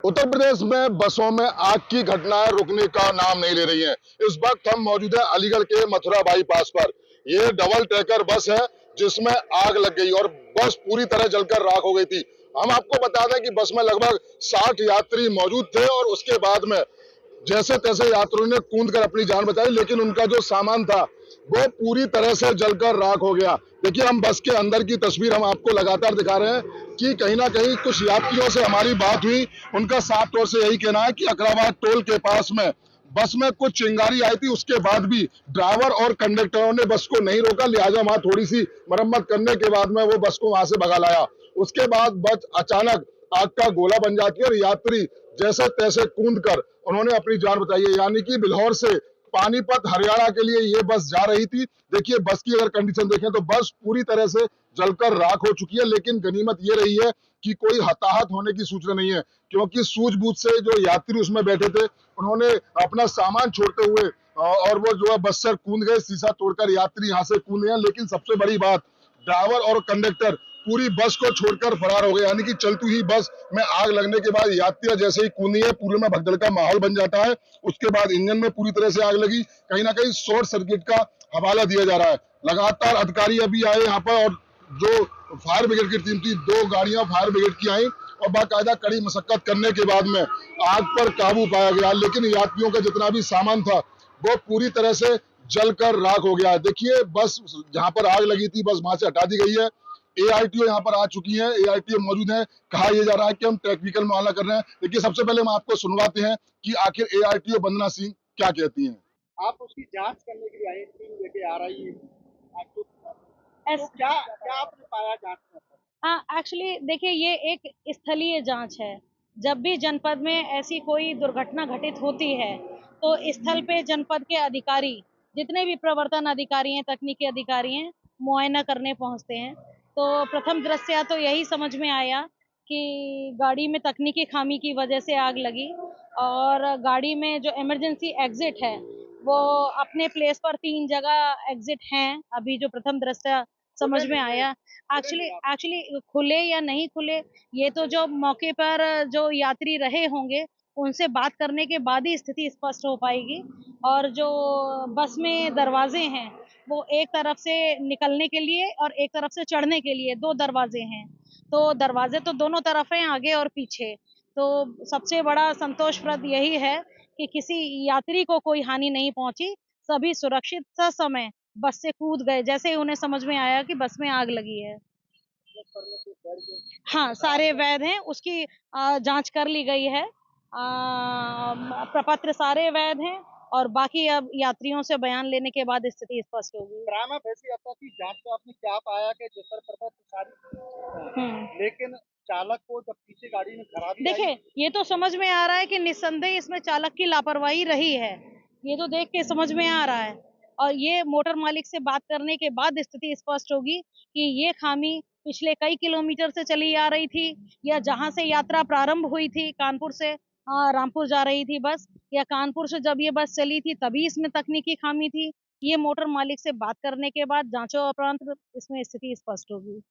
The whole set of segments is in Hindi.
उत्तर प्रदेश में बसों में आग की घटनाएं रुकने का नाम नहीं ले रही हैं। इस वक्त हम मौजूद है अलीगढ़ के मथुरा बाईपास पर। ये डबल ट्रैकर बस है जिसमें आग लग गई और बस पूरी तरह जलकर राख हो गई थी। हम आपको बता दें कि बस में लगभग 60 यात्री मौजूद थे और उसके बाद में जैसे तैसे यात्रियों ने कूद कर अपनी जान बचाई, लेकिन उनका जो सामान था वो पूरी तरह से जलकर राख हो गया। देखिए, हम बस के अंदर की तस्वीर हम आपको लगातार दिखा रहे हैं कि कहीं ना कहीं कुछ यात्रियों से हमारी बात हुई। उनका साफ तौर से यही कहना है कि अकराबाद टोल के पास में बस में कुछ चिंगारी आई थी, उसके बाद भी ड्राइवर और कंडक्टरों ने बस को नहीं रोका, लिहाजा वहां थोड़ी सी मरम्मत करने के बाद में वो बस को वहां से भगा लाया। उसके बाद बस अचानक आग का गोला बन जाती है और यात्री जैसे तैसे कूद कर उन्होंने अपनी जान बचाई है। यानी कि बिल्हौर से पानीपत हरियाणा के लिए ये बस जा रही थी। देखिए, बस की अगर कंडीशन देखें तो बस पूरी तरह से जलकर राख हो चुकी है, लेकिन गनीमत ये रही है कि कोई हताहत होने की सूचना नहीं है, क्योंकि सूझबूझ से जो यात्री उसमें बैठे थे उन्होंने अपना सामान छोड़ते हुए और वो जो है बस से कूद गए, शीशा तोड़कर यात्री यहाँ से कूदे हैं। लेकिन सबसे बड़ी बात, ड्राइवर और कंडक्टर पूरी बस को छोड़कर फरार हो गए। यानी कि चलती हुई बस में आग लगने के बाद यात्री जैसे ही कूदी है, पूरे में भगदड़ का माहौल बन जाता है। उसके बाद इंजन में पूरी तरह से आग लगी। कहीं ना कहीं शॉर्ट सर्किट का हवाला दिया जा रहा है। लगातार अधिकारी अभी आए यहाँ पर और जो फायर ब्रिगेड की टीम थी, 2 गाड़ियां फायर ब्रिगेड की आई और बाकायदा कड़ी मशक्कत करने के बाद में आग पर काबू पाया गया। लेकिन यात्रियों का जितना भी सामान था वो पूरी तरह से जलकर राख हो गया है। देखिए, बस जहां पर आग लगी थी बस वहां से हटा दी गई है। एआरटीओ यहाँ पर आ चुकी है, एआरटीओ मौजूद है। कहा यह जा रहा है कि हम टेक्निकल मुआयना कर रहे हैं। देखिए, सबसे पहले हम आपको सुनवाते हैं कि आखिर एआरटीओ वंदना सिंह क्या कहती हैं। आप उसकी जांच करने के लिए आई, टीम लेके आ रही है आपको, तो एस क्या क्या आपने पाया जांच में? हाँ, एक्चुअली देखिए, ये एक स्थलीय जांच है। जब भी जनपद में ऐसी कोई दुर्घटना घटित होती है तो स्थल पे जनपद के अधिकारी, जितने भी प्रवर्तन अधिकारी हैं, तकनीकी अधिकारी हैं, मुआयना करने पहुंचते हैं। तो प्रथम दृष्टया तो यही समझ में आया कि गाड़ी में तकनीकी खामी की वजह से आग लगी और गाड़ी में जो इमरजेंसी एग्जिट है वो अपने प्लेस पर 3 जगह एग्जिट हैं, अभी जो प्रथम दृष्टया समझ में आया। एक्चुअली एक्चुअली खुले या नहीं खुले, ये तो जो मौके पर जो यात्री रहे होंगे उनसे बात करने के बाद ही स्थिति स्पष्ट हो पाएगी। और जो बस में दरवाजे हैं वो एक तरफ से निकलने के लिए और एक तरफ से चढ़ने के लिए 2 दरवाजे हैं। तो दरवाजे तो दोनों तरफ हैं, आगे और पीछे। तो सबसे बड़ा संतोषप्रद यही है कि किसी यात्री को कोई हानि नहीं पहुंची, सभी सुरक्षित ससमय बस से कूद गए जैसे ही उन्हें समझ में आया कि बस में आग लगी है। हाँ, सारे वैध हैं, उसकी जांच कर ली गई है। प्रपत्र सारे वैध हैं और बाकी अब यात्रियों से बयान लेने के बाद स्थिति स्पष्ट होगी। ड्रामा फैसी अब तक की जांच में आपने क्या पाया कि जिस पर सारी, लेकिन चालक को जब पीछे गाड़ी में खराबी देखिए, ये तो समझ में आ रहा है कि निस्संदेह इसमें चालक की लापरवाही रही है। ये तो देख के समझ में आ रहा है और ये मोटर मालिक से बात करने के बाद स्थिति स्पष्ट होगी कि ये खामी पिछले कई किलोमीटर से चली आ रही थी या जहां से यात्रा प्रारंभ हुई थी, कानपुर से रामपुर जा रही थी बस, या कानपुर से जब ये बस चली थी तभी इसमें तकनीकी खामी थी। ये मोटर मालिक से बात करने के बाद जांचों उपरांत इसमें स्थिति स्पष्ट होगी।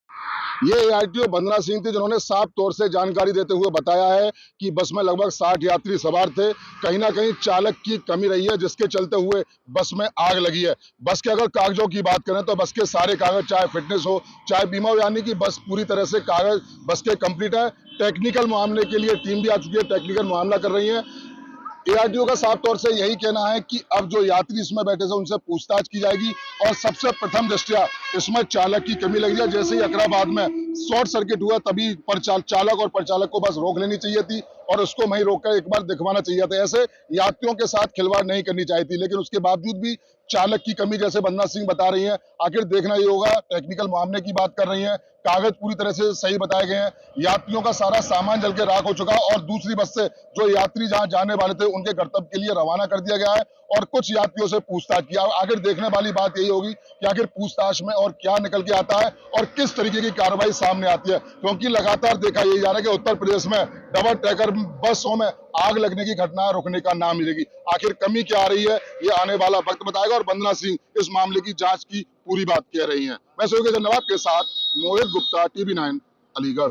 ये एआरटीओ वंदना सिंह थी जिन्होंने साफ तौर से जानकारी देते हुए बताया है कि बस में लगभग 60 यात्री सवार थे। कहीं ना कहीं चालक की कमी रही है जिसके चलते हुए बस में आग लगी है। बस के अगर कागजों की बात करें तो बस के सारे कागज, चाहे फिटनेस हो चाहे बीमा हो, यानी कि बस पूरी तरह से कागज बस के कंप्लीट है। टेक्निकल मामले के लिए टीम भी आ चुकी है, टेक्निकल मामला कर रही है। एआरटीओ का साफ तौर से यही कहना है कि अब जो यात्री इसमें बैठे थे उनसे पूछताछ की जाएगी और सबसे प्रथम दृष्टया इसमें चालक की कमी लगी है। जैसे ही अकराबाद में शॉर्ट सर्किट हुआ तभी चालक और परिचालक को बस रोक लेनी चाहिए थी और उसको वहीं रोककर एक बार दिखवाना चाहिए था। ऐसे यात्रियों के साथ खिलवाड़ नहीं करनी चाहिए थी, लेकिन उसके बावजूद भी चालक की कमी जैसे वंदना सिंह बता रही है। आखिर देखना ये होगा, टेक्निकल मामले की बात कर रही है, कागज पूरी तरह से सही बताए गए हैं, यात्रियों का सारा सामान जल के राख हो चुका है और दूसरी बस से जो यात्री जहां जाने वाले थे उनके गंतव्य के लिए रवाना कर दिया गया है और कुछ यात्रियों से पूछताछ किया। आखिर देखने वाली बात यही होगी कि आखिर पूछताछ में और क्या निकल के आता है और किस तरीके की कार्रवाई सामने आती है, क्योंकि लगातार देखा यही जा रहा है कि उत्तर प्रदेश में डबल ट्रैकर बसों में आग लगने की घटना रुकने का नाम मिलेगी। आखिर कमी क्या आ रही है ये आने वाला वक्त बताएगा और वंदना सिंह इस मामले की जांच की पूरी बात कह रही हैं। मैं सहयोगी धन्यवाद के साथ मोहित गुप्ता, टीवी 9 अलीगढ़।